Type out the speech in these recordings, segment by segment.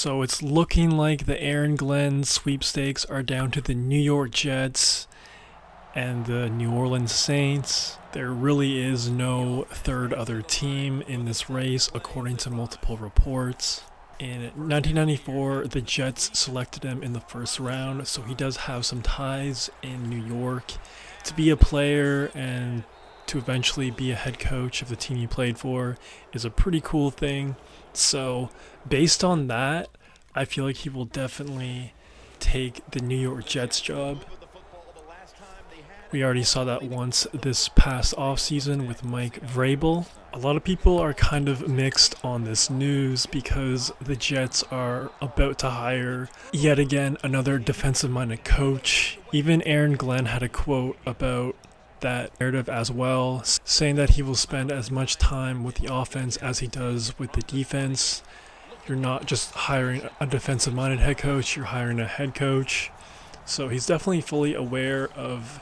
So it's looking like the Aaron Glenn sweepstakes are down to the New York Jets and the New Orleans Saints. There really is no third other team in this race, according to multiple reports. In 1994, the Jets selected him in the first round, so he does have some ties in New York. To be a player and to eventually be a head coach of the team he played for is a pretty cool thing. So, based on that, I feel like he will definitely take the New York Jets job. We already saw that once this past offseason with Mike Vrabel. A lot of people are kind of mixed on this news because the Jets are about to hire yet again another defensive-minded coach. Even Aaron Glenn had a quote about that narrative as well, saying that he will spend as much time with the offense as he does with the defense. You're not just hiring a defensive-minded head coach, you're hiring a head coach. So he's definitely fully aware of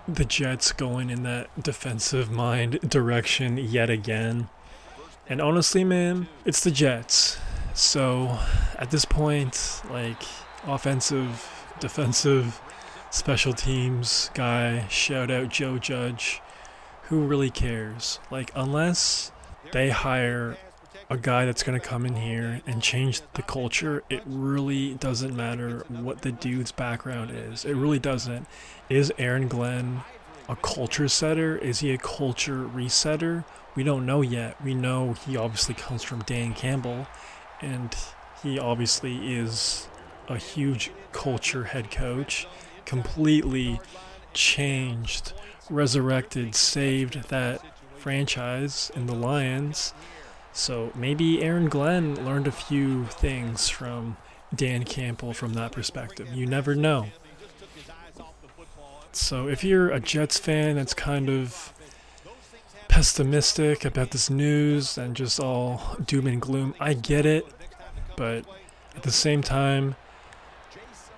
the Jets going in that defensive mind direction yet again. And honestly, man, it's the Jets. So at this point, like, offensive, defensive, special teams guy, shout out Joe Judge. Who really cares? Like, unless they hire a guy that's going to come in here and change the culture, it really doesn't matter what the dude's background is. It really doesn't. Is Aaron Glenn a culture setter? Is he a culture resetter? We don't know yet. We know he obviously comes from Dan Campbell, and he obviously is a huge culture head coach. Completely changed, resurrected, saved that franchise in the Lions. So maybe Aaron Glenn learned a few things from Dan Campbell from that perspective. You never know. So if you're a Jets fan that's kind of pessimistic about this news and just all doom and gloom, I get it. But at the same time,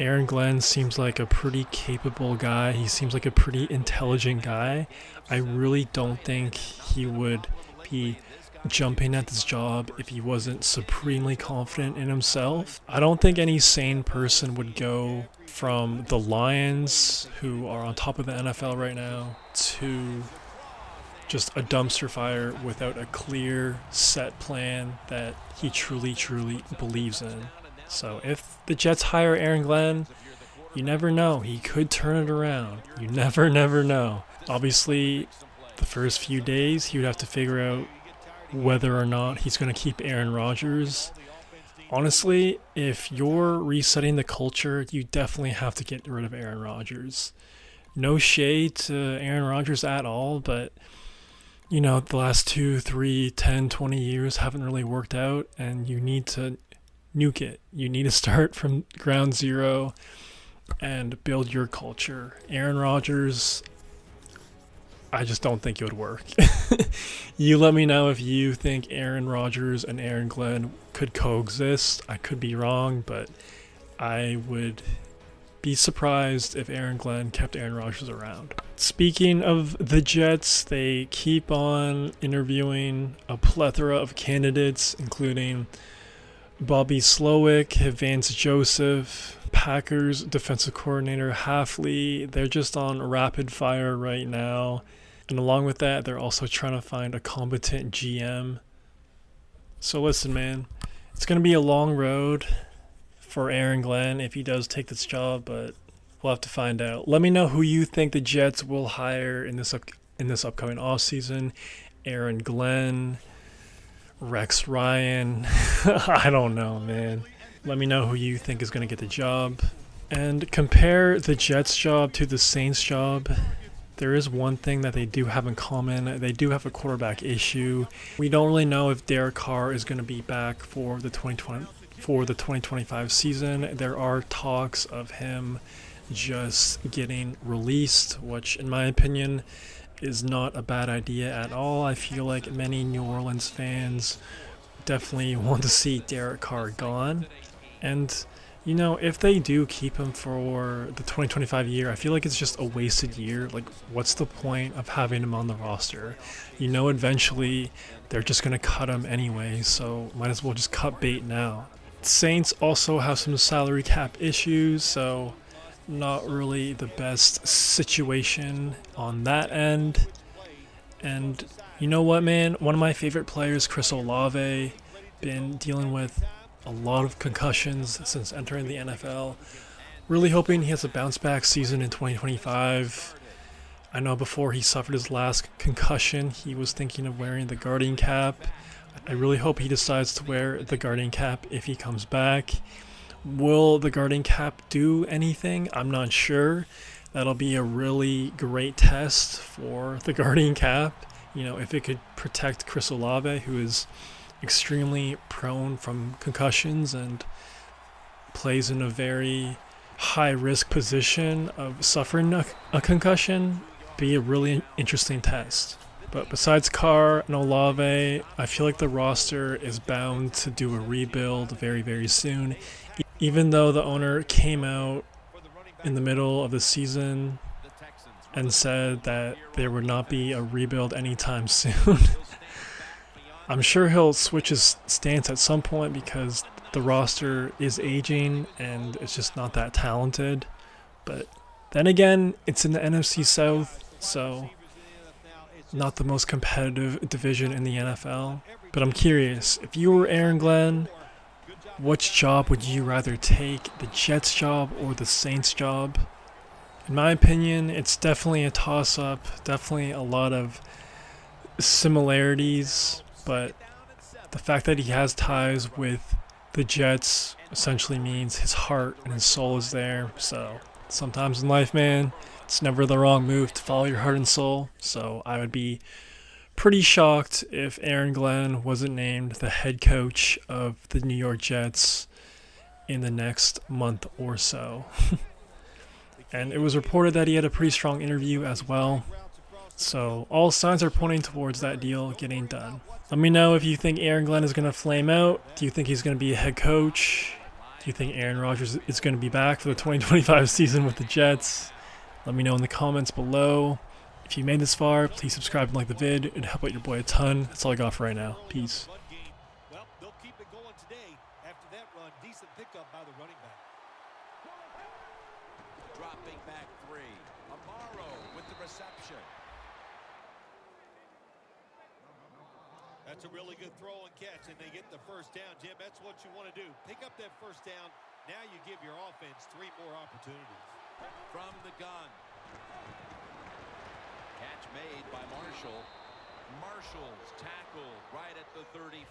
Aaron Glenn seems like a pretty capable guy. He seems like a pretty intelligent guy. I really don't think he would be jumping at this job if he wasn't supremely confident in himself. I don't think any sane person would go from the Lions, who are on top of the NFL right now, to just a dumpster fire without a clear set plan that he truly believes in. So if the Jets hire Aaron Glenn, you never know. He could turn it around. You never know. Obviously, the first few days, he would have to figure out whether or not he's going to keep Aaron Rodgers. Honestly, if you're resetting the culture, you definitely have to get rid of Aaron Rodgers. No shade to Aaron Rodgers at all, but you know, the last 2, 3, 10, 20 years haven't really worked out, and you need to nuke it. You need to start from ground zero and build your culture. Aaron Rodgers, I just don't think it would work. You let me know if you think Aaron Rodgers and Aaron Glenn could coexist. I could be wrong, but I would be surprised if Aaron Glenn kept Aaron Rodgers around. Speaking of the Jets, they keep on interviewing a plethora of candidates, including Bobby Slowick, Vance Joseph, Packers defensive coordinator Halfley. They're just on rapid fire right now. And along with that, they're also trying to find a competent GM. So listen, man, it's going to be a long road for Aaron Glenn if he does take this job, but we'll have to find out. Let me know who you think the Jets will hire in this upcoming offseason. Aaron Glenn, Rex Ryan. I don't know, man. Let me know who you think is going to get the job. And compare the Jets job to the Saints job. There is one thing that they do have in common. They do have a quarterback issue. We don't really know if Derek Carr is going to be back for the 2025 season. There are talks of him just getting released, which in my opinion is not a bad idea at all. I feel like many New Orleans fans definitely want to see Derek Carr gone. And you know, if they do keep him for the 2025 year, I feel like it's just a wasted year. Like, what's the point of having him on the roster? You know, eventually they're just going to cut him anyway, so might as well just cut bait now. Saints also have some salary cap issues, so not really the best situation on that end. And you know what, man? One of my favorite players, Chris Olave, been dealing with a lot of concussions since entering the NFL. Really hoping he has a bounce back season in 2025. I know before he suffered his last concussion, he was thinking of wearing the guarding cap. I really hope he decides to wear the guarding cap if he comes back. Will the guarding cap do anything? I'm not sure. That'll be a really great test for the guarding cap. You know, if it could protect Chris Olave, who is extremely prone from concussions and plays in a very high risk position of suffering a concussion, be a really interesting test. But besides Carr and Olave, I feel like the roster is bound to do a rebuild very, very soon. Even though the owner came out in the middle of the season and said that there would not be a rebuild anytime soon, I'm sure he'll switch his stance at some point because the roster is aging and it's just not that talented. But then again, it's in the NFC South, so not the most competitive division in the NFL. But I'm curious, if you were Aaron Glenn, which job would you rather take, the Jets job or the Saints job? In my opinion, it's definitely a toss-up, definitely a lot of similarities, but the fact that he has ties with the Jets essentially means his heart and his soul is there. So sometimes in life, man, it's never the wrong move to follow your heart and soul. So I would be pretty shocked if Aaron Glenn wasn't named the head coach of the New York Jets in the next month or so. And it was reported that he had a pretty strong interview as well. So all signs are pointing towards that deal getting done. Let me know if you think Aaron Glenn is going to flame out. Do you think he's going to be a head coach? Do you think Aaron Rodgers is going to be back for the 2025 season with the Jets? Let me know in the comments below. If you made this far, please subscribe and like the vid. It'd help out your boy a ton. That's all I got for right now. Peace. Well, they'll keep it going today. After that run, decent pickup by the running back. Dropping back three. Amaro with the reception. That's a really good throw and catch, and they get the first down. Jim, that's what you want to do. Pick up that first down. Now you give your offense 3 more opportunities. From the gun. Catch made by Marshall. Marshall's tackled right at the 35.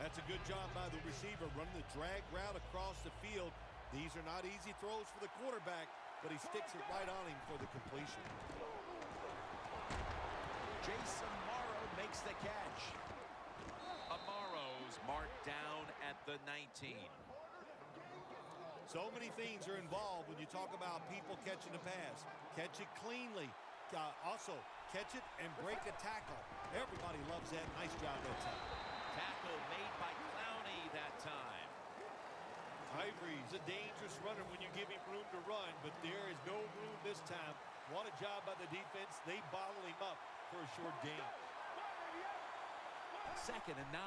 That's a good job by the receiver, running the drag route across the field. These are not easy throws for the quarterback, but he sticks it right on him for the completion. Jason Morrow makes the catch. Amaro's marked down at the 19. So many things are involved when you talk about people catching the pass. Catch it cleanly. Also, catch it and break a tackle. Everybody loves that. Nice job that time. Tackle made by Clowney that time. Ivory's a dangerous runner when you give him room to run, but there is no room this time. What a job by the defense. They bottle him up for a short gain. 2nd and 9.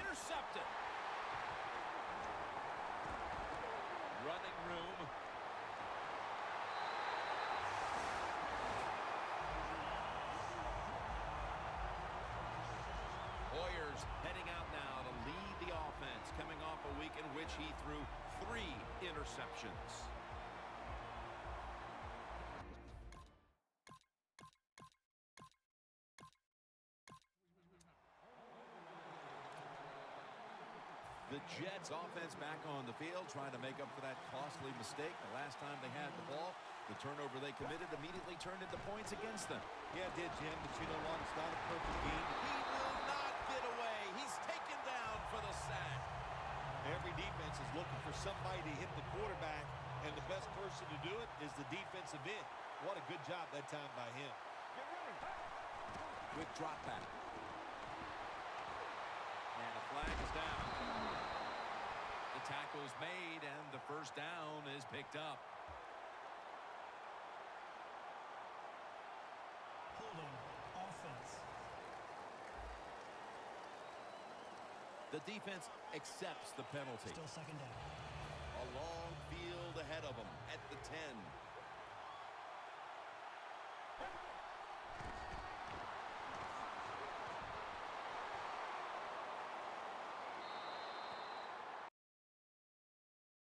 Intercepted. Running room. Hoyer's heading out now to lead the offense, coming off a week in which he threw 3 interceptions. The Jets offense back on the field, trying to make up for that costly mistake. The last time they had the ball, the turnover they committed immediately turned into points against them. Yeah, it did, Jim, but you know what? It's not a perfect game. He will not get away. He's taken down for the sack. Every defense is looking for somebody to hit the quarterback, and the best person to do it is the defensive end. What a good job that time by him. Quick drop back. And the flag is down. The tackle's made, and the first down is picked up. Holding offense. The defense accepts the penalty. Still second down. A long field ahead of them at the 10.